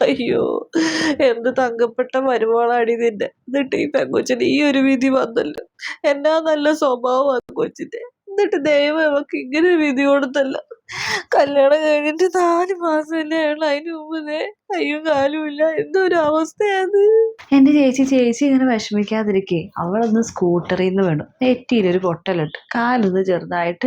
അയ്യോ, എന്ത് തങ്കപ്പെട്ട മരുമകളാടി നിന്റെ. എന്നിട്ട് ഈ പെങ്കൊച്ചിന് ഈ ഒരു വിധി വന്നല്ലോ. എന്നാ നല്ല സ്വഭാവം കൊച്ചിന്റെ. എന്നിട്ട് ദൈവം അവക്ക് ഇങ്ങനെ ഒരു വിധി കൊടുത്തല്ല. കല്യാണം കഴിഞ്ഞിട്ട് 4 മാസമല്ലേ ആയുള്ളൂ. അതിന് മുമ്പ് കയ്യും കാലും ഇല്ല. എന്തൊരു അവസ്ഥയാണ്. എൻ്റെ ചേച്ചി ഇങ്ങനെ വിഷമിക്കാതിരിക്കേ. അവളൊന്ന് സ്കൂട്ടറിൽ നിന്ന് വീണു, നെറ്റിയിലൊരു പൊട്ടലുണ്ട്, കാലൊന്ന് ചെറുതായിട്ട്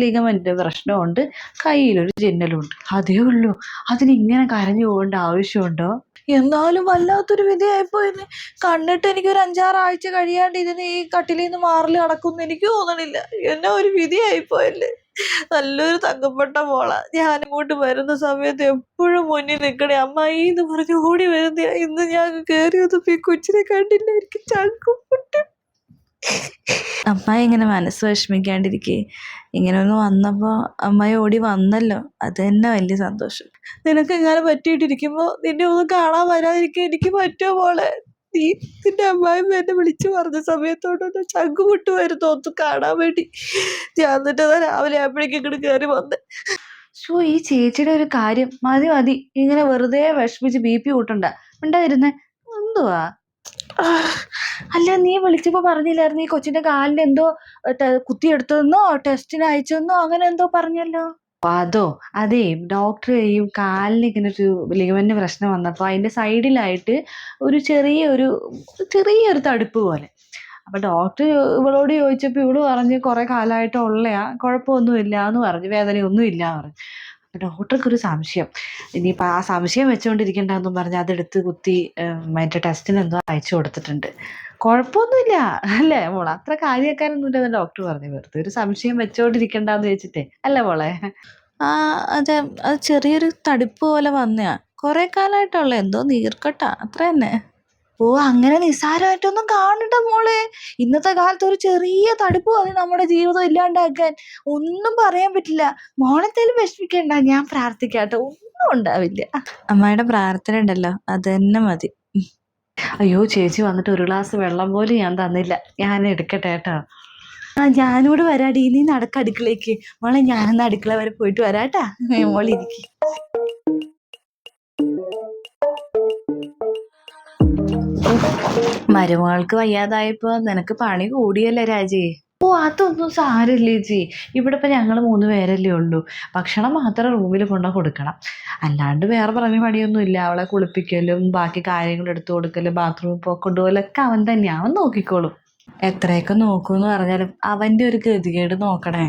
ലിഗമെന്റിന്റെ പ്രശ്നമുണ്ട്, കയ്യിലൊരു ചിന്നലുണ്ട്, അതേ ഉള്ളൂ. അതിനിങ്ങനെ കരഞ്ഞു പോകേണ്ട ആവശ്യമുണ്ടോ? എന്നാലും വല്ലാത്തൊരു വിധിയായിപ്പോയിന്. കണ്ടിട്ട് എനിക്കൊരു 5-6 ആഴ്ച കഴിയാണ്ട് ഇതിന് ഈ കട്ടിലിൽ നിന്ന് മാറല് നടക്കുമെന്ന് എനിക്ക് തോന്നണില്ല. എന്നാ ഒരു വിധിയായിപ്പോയല്ലേ. നല്ലൊരു തങ്കപ്പെട്ട മോള. ഞാനിങ്ങോട്ട് വരുന്ന സമയത്ത് എപ്പോഴും മുന്നിൽ നിൽക്കണേ അമ്മായി എന്ന് പറഞ്ഞ് ഓടി വരുന്ന. ഇന്ന് ഞാൻ കയറിയതപ്പോ ഈ കൊച്ചിനെ കണ്ടില്ല. എനിക്ക് ചങ്കുപൊട്ടി. അമ്മായി ഇങ്ങനെ മനസ്സ് വിഷമിക്കാണ്ടിരിക്കേ. ഇങ്ങനെ ഒന്ന് വന്നപ്പോൾ അമ്മായി ഓടി വന്നല്ലോ, അത് തന്നെ വലിയ സന്തോഷം. നിനക്ക് ഇങ്ങനെ പറ്റിയിട്ടിരിക്കുമ്പോ നിന്നെ ഒന്ന് കാണാൻ വരാതിരിക്കാൻ എനിക്ക് പറ്റുമോ മോളെ? നീ നിന്റെ അമ്മായി എന്നെ വിളിച്ചു പറഞ്ഞ സമയത്തോടൊന്ന് ചങ്കുപൊട്ടു വരുന്നു ഒന്ന് കാണാൻ വേണ്ടി. ഞാൻ എന്നിട്ട് രാവിലെ ആയപ്പോഴേക്കും ഇങ്ങോട്ട് കയറി വന്നേ. ഈ ചേച്ചിയുടെ ഒരു കാര്യം മതി. ഇങ്ങനെ വെറുതെ വിഷമിച്ച് BP കൂട്ടണ്ട. ഉണ്ടായിരുന്നേ എന്തുവാ? അല്ല, നീ വിളിച്ചപ്പോ പറഞ്ഞില്ലായിരുന്നു ഈ കൊച്ചിന്റെ കാലിന് എന്തോ കുത്തിയെടുത്തതെന്നോ ടെസ്റ്റിന് അയച്ചെന്നോ അങ്ങനെ എന്തോ പറഞ്ഞല്ലോ? അതെ, ഡോക്ടർ ഈ കാലിന് ഇങ്ങനെ ഒരു ലിഗമെന്റ് പ്രശ്നം വന്നപ്പോൾ അതിന്റെ സൈഡിലായിട്ട് ഒരു ചെറിയൊരു തടുപ്പ് പോലെ. അപ്പൊ ഡോക്ടർ ഇവളോട് ചോദിച്ചപ്പോൾ ഇവള് പറഞ്ഞ് കുറെ കാലമായിട്ട് ഉള്ളയാ, കുഴപ്പമൊന്നുമില്ല എന്ന് പറഞ്ഞു, വേദനയൊന്നും ഇല്ല പറഞ്ഞു. അപ്പൊ ഡോക്ടർക്കൊരു സംശയം. ഇനിയിപ്പോൾ ആ സംശയം വെച്ചുകൊണ്ടിരിക്കണ്ടെന്നും പറഞ്ഞ് അതെടുത്ത് കുത്തി മറ്റേ ടെസ്റ്റിന് എന്തോ അയച്ചു കൊടുത്തിട്ടുണ്ട്. കുഴപ്പമൊന്നുമില്ല അല്ലേ മോളെ? അത്ര കാര്യക്കാരൊന്നുമില്ലെന്ന് ഡോക്ടർ പറഞ്ഞു. വെറുതെ ഒരു സംശയം വെച്ചോണ്ടിരിക്കണ്ടെന്ന് വെച്ചിട്ടേ അല്ലേ മോളെ? അതെ, അത് ചെറിയൊരു തടിപ്പ് പോലെ വന്നയാ. കുറെ കാലമായിട്ടുള്ള എന്തോ നീർക്കട്ട, അത്ര തന്നെ. അങ്ങനെ നിസ്സാരമായിട്ടൊന്നും കാണണ്ട മോളെ. ഇന്നത്തെ കാലത്ത് ഒരു ചെറിയ തടുപ്പ് മതി നമ്മുടെ ജീവിതം ഇല്ലാണ്ടാക്കാൻ. ഒന്നും പറയാൻ പറ്റില്ല. മോളെന്തേലും വിഷമിക്കണ്ട, ഞാൻ പ്രാർത്ഥിക്കാട്ടോ, ഒന്നും ഉണ്ടാവില്ല. അമ്മായിയുടെ പ്രാർത്ഥന ഉണ്ടല്ലോ, അത് തന്നെ മതി. അയ്യോ, ചേച്ചി വന്നിട്ട് ഒരു ഗ്ലാസ് വെള്ളം പോലും ഞാൻ തന്നില്ല. ഞാൻ എടുക്കട്ടെ കേട്ടോ. ഞാനിവിടെ വരാടി, നീ നടക്ക അടുക്കളയ്ക്ക്. മോളെ ഞാനൊന്ന് അടുക്കള വരെ പോയിട്ട് വരാട്ടാ. മോളിരിക്കും. മരുമകൾക്ക് വയ്യാതായപ്പോ നിനക്ക് പണി കൂടിയല്ലേ രാജി? അതൊന്നും സാരമില്ല ചേച്ചി. ഇവിടെ ഇപ്പം ഞങ്ങൾ 3 പേരല്ലേ ഉള്ളൂ. ഭക്ഷണം മാത്രം റൂമിൽ കൊടുക്കണം. അല്ലാണ്ട് വേറെ പറഞ്ഞ പണിയൊന്നും ഇല്ല. അവളെ കുളിപ്പിക്കലും ബാക്കി കാര്യങ്ങൾ എടുത്തു കൊടുക്കലും ബാത്റൂമിൽ കൊണ്ടുപോകലൊക്കെ അവൻ തന്നെയാണ്. അവൻ നോക്കിക്കോളും. എത്രയൊക്കെ നോക്കൂന്ന് പറഞ്ഞാലും അവന്റെ ഒരു ഗതികേട് നോക്കണേ.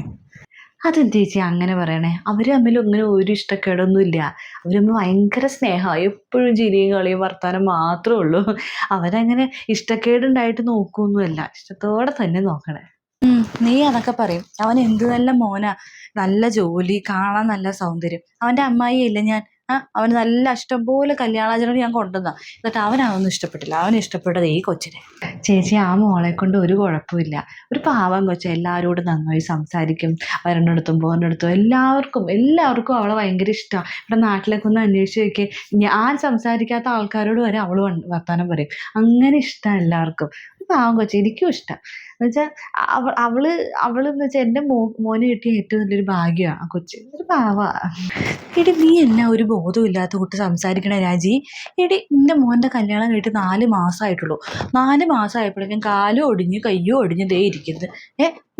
അതെന്ത് ചേച്ചി അങ്ങനെ പറയണേ? അവർ തമ്മിൽ അങ്ങനെ ഒരു ഇഷ്ടക്കേടൊന്നും ഇല്ല. അവർ തമ്മിൽ ഭയങ്കര സ്നേഹമാണ്. എപ്പോഴും ചിരിയും കളിയും വർത്താനം മാത്രമേ ഉള്ളൂ. അവരങ്ങനെ ഇഷ്ടക്കേടുണ്ടായിട്ട് നോക്കുകയൊന്നുമല്ല. ഇഷ്ടത്തോടെ തന്നെ നോക്കണേ. നീ അതൊക്കെ പറയും. അവൻ എന്ത് നല്ല മോനാ, നല്ല ജോലി, കാണാൻ നല്ല സൗന്ദര്യം. അവന്റെ അമ്മായി ഇല്ല ഞാൻ, അവന് നല്ല ഇഷ്ടം പോലെ കല്യാണാചരണം ഞാൻ കൊണ്ടുവന്ന. എന്നിട്ട് അവനൊന്നും ഇഷ്ടപ്പെട്ടില്ല. അവന് ഇഷ്ടപ്പെട്ടത് ഈ കൊച്ചിനെ. ചേച്ചി, ആ മോളെ കൊണ്ട് ഒരു കുഴപ്പമില്ല. ഒരു പാവം കൊച്ച, എല്ലാവരോടും നന്നായി സംസാരിക്കും. വരണ്ടിടത്തും പോകുന്നിടത്തും എല്ലാവർക്കും അവളെ ഭയങ്കര ഇഷ്ടമാണ്. ഇവിടെ നാട്ടിലൊക്കെ ഒന്ന് അന്വേഷിച്ച് നോക്കിയേ, ഞാൻ സംസാരിക്കാത്ത ആൾക്കാരോട് വരെ അവള് വർത്താനം പറയും. അങ്ങനെ ഇഷ്ടം എല്ലാവർക്കും. പാവം കൊച്ച, എനിക്കും ഇഷ്ടം. എന്നുവെച്ചാൽ അവളെന്ന് വെച്ചാൽ എൻ്റെ മോന് കിട്ടിയ ഏറ്റവും വലിയൊരു ഭാഗ്യമാണ് ആ കൊച്ച്. ഒരു പാവാ. എടി, നീ എന്നാ ഒരു ബോധവും ഇല്ലാത്ത കുട്ടി സംസാരിക്കണ രാജി? എടി, നിന്റെ മോൻ്റെ കല്യാണം കഴിഞ്ഞിട്ട് 4 മാസമായിട്ടുള്ളൂ. 4 മാസമായപ്പോഴേക്കും കാലും ഒടിഞ്ഞ് കയ്യും ഒടിഞ്ഞ് ദേ ഇരിക്കുന്നത്.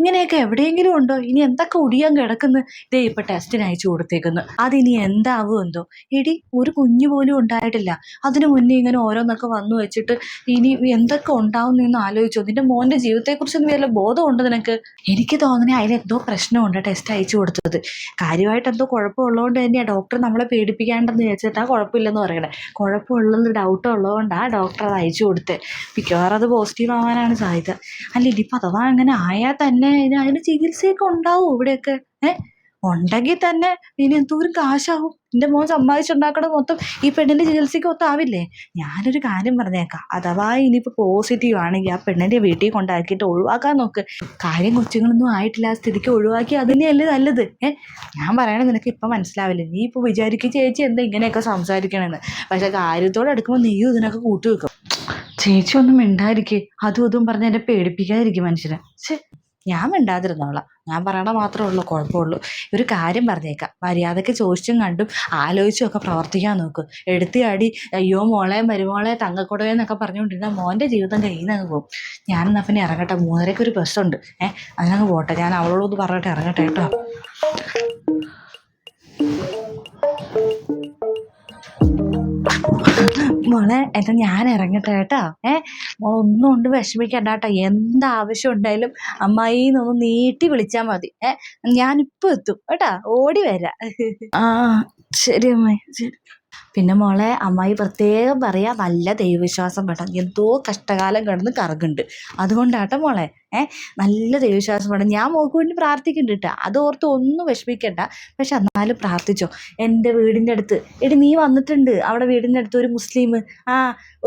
ഇങ്ങനെയൊക്കെ എവിടെയെങ്കിലും ഉണ്ടോ? ഇനി എന്തൊക്കെ ഒടിയാൻ കിടക്കുന്നു. ദേ ഇപ്പം ടെസ്റ്റിന് അയച്ചു കൊടുത്തേക്കുന്നു. അതിനി എന്താവും എന്തോ. എടി, ഒരു കുഞ്ഞു പോലും ഉണ്ടായിട്ടില്ല. അതിനു മുന്നേ ഇങ്ങനെ ഓരോന്നൊക്കെ വന്നു വെച്ചിട്ട് ഇനി എന്തൊക്കെ ഉണ്ടാവും എന്ന് ആലോചിച്ചോ? നിന്റെ മോൻ്റെ ജീവിതത്തെക്കുറിച്ച് വല്ല ബോധമുണ്ട് നിനക്ക്? എനിക്ക് തോന്നുന്നത് അതിലെന്തോ പ്രശ്നമുണ്ട് ടെസ്റ്റ് അയച്ചു കൊടുത്തത്. കാര്യമായിട്ട് എന്തോ കുഴപ്പമുള്ളതുകൊണ്ട് തന്നെയാണ് ഡോക്ടർ നമ്മളെ പേടിപ്പിക്കാണ്ടെന്ന് വിചാരിച്ചിട്ടാ കുഴപ്പമില്ലെന്ന് പറയണേ. കുഴപ്പമുള്ളത് ഡൗട്ട് ഉള്ളതുകൊണ്ടാണ് ഡോക്ടർ അത് അയച്ചു കൊടുത്തത്. മിക്കവാറും അത് പോസിറ്റീവ് ആവാനാണ് സാധ്യത. അല്ല, ഇനിയിപ്പോൾ അഥവാ അങ്ങനെ ആയാൽ തന്നെ അതിന് ചികിത്സയൊക്കെ ഉണ്ടാവും ഇവിടെയൊക്കെ. ഉണ്ടെങ്കിൽ തന്നെ ഇനി എന്തോരം കാശാവും. എൻ്റെ മോൻ സമ്പാദിച്ചുണ്ടാക്കണത് മൊത്തം ഈ പെണ്ണിൻ്റെ ചികിത്സയ്ക്ക് ഒത്താവില്ലേ? ഞാനൊരു കാര്യം പറഞ്ഞേക്കാം. അഥവാ ഇനിയിപ്പോൾ പോസിറ്റീവ് ആണെങ്കിൽ ആ പെണ്ണിൻ്റെ വീട്ടിൽ കൊണ്ടാക്കിയിട്ട് ഒഴിവാക്കാൻ നോക്ക്. കാര്യം കൊച്ചുങ്ങളൊന്നും ആയിട്ടില്ല, ആ സ്ഥിതിക്ക് ഒഴിവാക്കി അതിനെയല്ലേ നല്ലത്. ഞാൻ പറയണത് നിനക്ക് ഇപ്പം മനസ്സിലാവില്ലേ? നീ ഇപ്പോൾ വിചാരിക്കും ചേച്ചി എന്താ ഇങ്ങനെയൊക്കെ സംസാരിക്കണമെന്ന്. പക്ഷെ കാര്യത്തോടെ എടുക്കുമ്പോൾ നീയും ഇതിനൊക്കെ കൂട്ടി വെക്കും. ചേച്ചി ഒന്നും മിണ്ടായിരിക്കേ. അതും പറഞ്ഞ് എന്നെ പേടിപ്പിക്കാതിരിക്കും മനുഷ്യരെ. ഞാൻ മിണ്ടാതിരുന്നോളാം. ഞാൻ പറയണ മാത്രമേ ഉള്ളൂ കുഴപ്പമുള്ളൂ. ഒരു കാര്യം പറഞ്ഞേക്കാം, മര്യാദയ്ക്ക് ചോദിച്ചും കണ്ടും ആലോചിച്ചും ഒക്കെ പ്രവർത്തിക്കാൻ നോക്കും. എടുത്തിയാടി അയ്യോ മോളെ മരുമോളെ തങ്കക്കുടവെന്നൊക്കെ പറഞ്ഞുകൊണ്ടിരുന്ന മോൻ്റെ ജീവിതം കയ്യിൽ നിന്ന് പോകും. ഞാനെന്നാ പിന്നെ ഇറങ്ങട്ടെ, 3:30 ഒരു ബസ്സുണ്ട്. അതിനങ്ങ് പോട്ടെ. ഞാൻ അവളോടൊന്ന് പറഞ്ഞിട്ട് ഇറങ്ങട്ടെ കേട്ടോ. മോളെ എന്നാ ഞാൻ ഇറങ്ങട്ടെ കേട്ടോ. മോൾ ഒന്നും കൊണ്ട് വിഷമിക്കണ്ട കേട്ടോ. എന്താവശ്യം ഉണ്ടായാലും അമ്മായിന്നൊന്ന് നീട്ടി വിളിച്ചാൽ മതി. ഞാനിപ്പോൾ എത്തും കേട്ടാ, ഓടി വരാം. ആ ശരി അമ്മായി, ശരി. പിന്നെ മോളെ അമ്മായി പ്രത്യേകം പറയാ, നല്ല ദൈവവിശ്വാസം വേണം. എന്തോ കഷ്ടകാലം കിടന്ന് കറങ്ങുന്നുണ്ട്, അതുകൊണ്ടാട്ടോ മോളെ. നല്ല ദൈവവിശ്വാസം വേണം. ഞാൻ മോൾക്ക് വേണ്ടി പ്രാർത്ഥിക്കുന്നുണ്ട് കേട്ടോ, അതോർത്ത് ഒന്നും വിഷമിക്കണ്ട. പക്ഷെ എന്നാലും പ്രാർത്ഥിച്ചോ. എൻ്റെ വീടിൻ്റെ അടുത്ത് നീ വന്നിട്ടുണ്ട്. അവിടെ വീടിൻ്റെ അടുത്ത് ഒരു മുസ്ലിം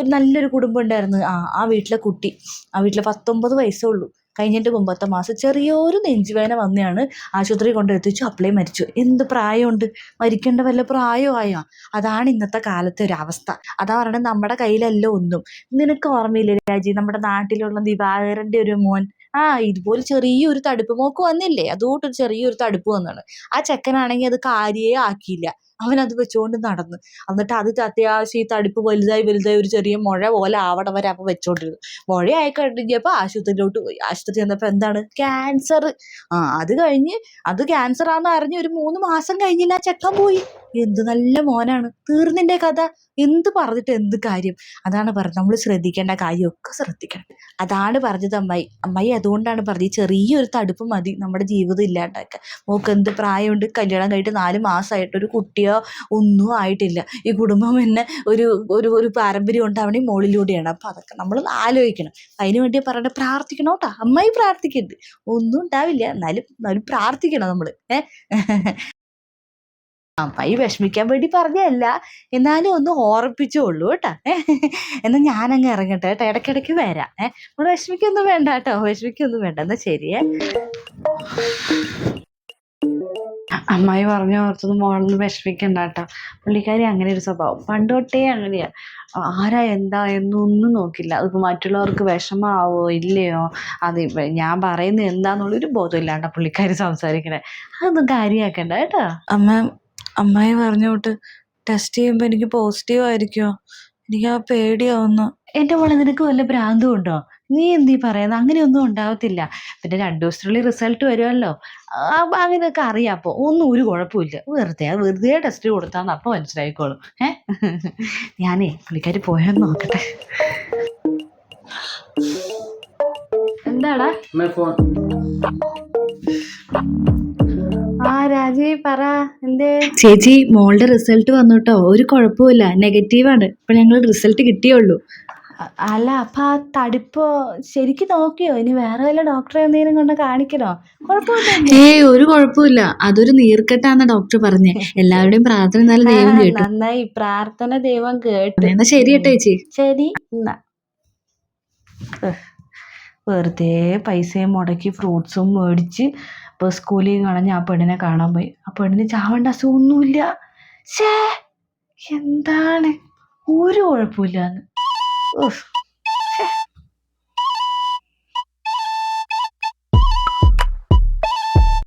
ഒരു നല്ലൊരു കുടുംബം ഉണ്ടായിരുന്നു. ആ വീട്ടിലെ കുട്ടി, ആ വീട്ടിലെ 19 വയസ്സേ ഉള്ളൂ. കഴിഞ്ഞിട്ട് 9ാം മാസം ചെറിയൊരു നെഞ്ചുവേദന വന്നെയാണ് ആശുപത്രി കൊണ്ടെത്തിച്ചു. അപ്പളേ മരിച്ചു. എന്ത് പ്രായമുണ്ട്, മരിക്കേണ്ട വല്ല പ്രായമായോ? അതാണ് ഇന്നത്തെ കാലത്തെ ഒരു അവസ്ഥ. അതാ പറയണത്, നമ്മുടെ കയ്യിലല്ല ഒന്നും. നിനക്ക് ഓർമ്മയില്ലേ രാജി, നമ്മുടെ നാട്ടിലുള്ള ദിവാകരൻ്റെ ഒരു മോൻ ഇതുപോലെ ചെറിയൊരു തടുപ്പ് മോക്ക് വന്നില്ലേ, അതുകൊണ്ടൊരു ചെറിയൊരു തടുപ്പ് വന്നാണ്. ആ ചെക്കനാണെങ്കിൽ അത് കാര്യേ ആക്കിയില്ല. അവനത് വെച്ചുകൊണ്ട് നടന്ന്, എന്നിട്ട് അത് അത്യാവശ്യം ഈ തടുപ്പ് വലുതായി ഒരു ചെറിയ മുഴ പോലെ ആവണ വരെ അപ്പം വെച്ചോണ്ടിരുന്നു. മുഴയായി കഴിഞ്ഞപ്പോൾ ആശുപത്രിയിലോട്ട് പോയി. ആശുപത്രി ചെന്നപ്പോൾ എന്താണ്, ക്യാൻസർ. അത് കഴിഞ്ഞ് അത് ക്യാൻസറാന്ന് അറിഞ്ഞ് ഒരു 3 മാസം കഴിഞ്ഞില്ല, ആ ചെക്കൻ പോയി. എന്ത് നല്ല മോനാണ്. തീർന്നിൻ്റെ കഥ. എന്ത് പറഞ്ഞിട്ട് എന്ത് കാര്യം? അതാണ് പറഞ്ഞത്, നമ്മൾ ശ്രദ്ധിക്കേണ്ട കാര്യമൊക്കെ ശ്രദ്ധിക്കണം. അതാണ് പറഞ്ഞത് അമ്മായി അതുകൊണ്ടാണ് പറഞ്ഞത്, ചെറിയൊരു തടുപ്പ് മതി നമ്മുടെ ജീവിതം ഇല്ലാണ്ടാക്കാൻ. മോൾക്ക് എന്ത് പ്രായമുണ്ട്, കല്യാണം കഴിഞ്ഞിട്ട് 4 മാസമായിട്ട് ഒരു കുട്ടിയോ ഒന്നും ആയിട്ടില്ല. ഈ കുടുംബം തന്നെ ഒരു ഒരു ഒരു പാരമ്പര്യം ഉണ്ടാവണേ മുകളിലൂടെയാണ്. അപ്പം അതൊക്കെ നമ്മൾ ആലോചിക്കണം. അതിന് വേണ്ടി പറയണ പ്രാർത്ഥിക്കണം കേട്ടോ. അമ്മായി പ്രാർത്ഥിക്കരുത്, ഒന്നും ഉണ്ടാവില്ല. എന്നാലും പ്രാർത്ഥിക്കണം നമ്മൾ. അമ്മായി വിഷമിക്കാൻ വേണ്ടി പറഞ്ഞതല്ല, എന്നാലും ഒന്ന് ഓർപ്പിച്ചുള്ളൂ കേട്ടോ. എന്നാൽ ഞാനങ്ങ് ഇറങ്ങട്ടെ കേട്ടോ, ഇടയ്ക്കിടയ്ക്ക് വരാം. നമ്മൾ വിഷമിക്കൊന്നും വേണ്ട കേട്ടോ, വിഷമിക്കൊന്നും വേണ്ട. എന്നാൽ ശരിയേ. അമ്മായി പറഞ്ഞു ഓർത്തത് മോളൊന്നും വിഷമിക്കണ്ട കേട്ടോ. പുള്ളിക്കാരി അങ്ങനെ ഒരു സ്വഭാവം പണ്ട് തൊട്ടേ അങ്ങനെയാ. ആരാ എന്താ എന്നൊന്നും നോക്കില്ല. അതിപ്പോൾ മറ്റുള്ളവർക്ക് വിഷമാവോ ഇല്ലയോ, അത് ഞാൻ പറയുന്നത് എന്താന്നുള്ളൊരു ബോധമില്ലാണ്ട പുള്ളിക്കാരി സംസാരിക്കണേ. അതൊന്നും കാര്യമാക്കണ്ട കേട്ടോ. അമ്മായി പറഞ്ഞോട്ട് ടെസ്റ്റ് ചെയ്യുമ്പോൾ എനിക്ക് പോസിറ്റീവ് ആയിരിക്കുമോ? എനിക്ക് ആ പേടിയാവുന്നു. എൻ്റെ മോളെ, നിനക്ക് വല്ല ഭ്രാന്തും ഉണ്ടോ? നീ എന്തീ പറയുന്നത്? അങ്ങനെയൊന്നും ഉണ്ടാവത്തില്ല. പിന്നെ 2 ദിവസത്തിനുള്ളിൽ റിസൾട്ട് വരുമല്ലോ. അങ്ങനെയൊക്കെ അറിയാം. അപ്പോൾ ഒന്നും ഒരു കുഴപ്പമില്ല. വെറുതെ ടെസ്റ്റ് കൊടുത്താന്ന് അപ്പോൾ മനസ്സിലായിക്കോളും. ഞാനേ പുള്ളിക്കാരി പോയെന്ന് നോക്കട്ടെ. എന്താടാ? രാജി പറ, എന്തേ? ചേച്ചി, മോളുടെ റിസൾട്ട് വന്നു കേട്ടോ. ഒരു കുഴപ്പമില്ല, നെഗറ്റീവാണ്. ഇപ്പൊ ഞങ്ങൾ റിസൾട്ട് കിട്ടിയുള്ളൂ. അല്ല, അപ്പൊ ആ തടിപ്പോ ശരിക്കും നോക്കിയോ? ഇനി വേറെ വല്ല ഡോക്ടറെ എന്തെങ്കിലും കൊണ്ട് കാണിക്കണോ? കുഴപ്പമില്ല. ഒരു കുഴപ്പമില്ല, അതൊരു നീർക്കെട്ടാന്ന ഡോക്ടർ പറഞ്ഞേ. എല്ലാവരുടെയും പ്രാർത്ഥന എന്നാലും ദൈവം കേട്ടു. നന്നായി, പ്രാർത്ഥന ദൈവം കേട്ടു. എന്നാ ശരി കേട്ടോ ചേച്ചി. ശരി എന്നാ. വെറുതെ പൈസയും മുടക്കി ഫ്രൂട്ട്സും മേടിച്ച് ബസ് കൂലിയും കളഞ്ഞ് ആ പെണ്ണിനെ കാണാൻ പോയി. ആ പെണ്ണിന് ചാവേണ്ട അസുഖമൊന്നുമില്ല. എന്താണ്, ഒരു കുഴപ്പമില്ലാന്ന്.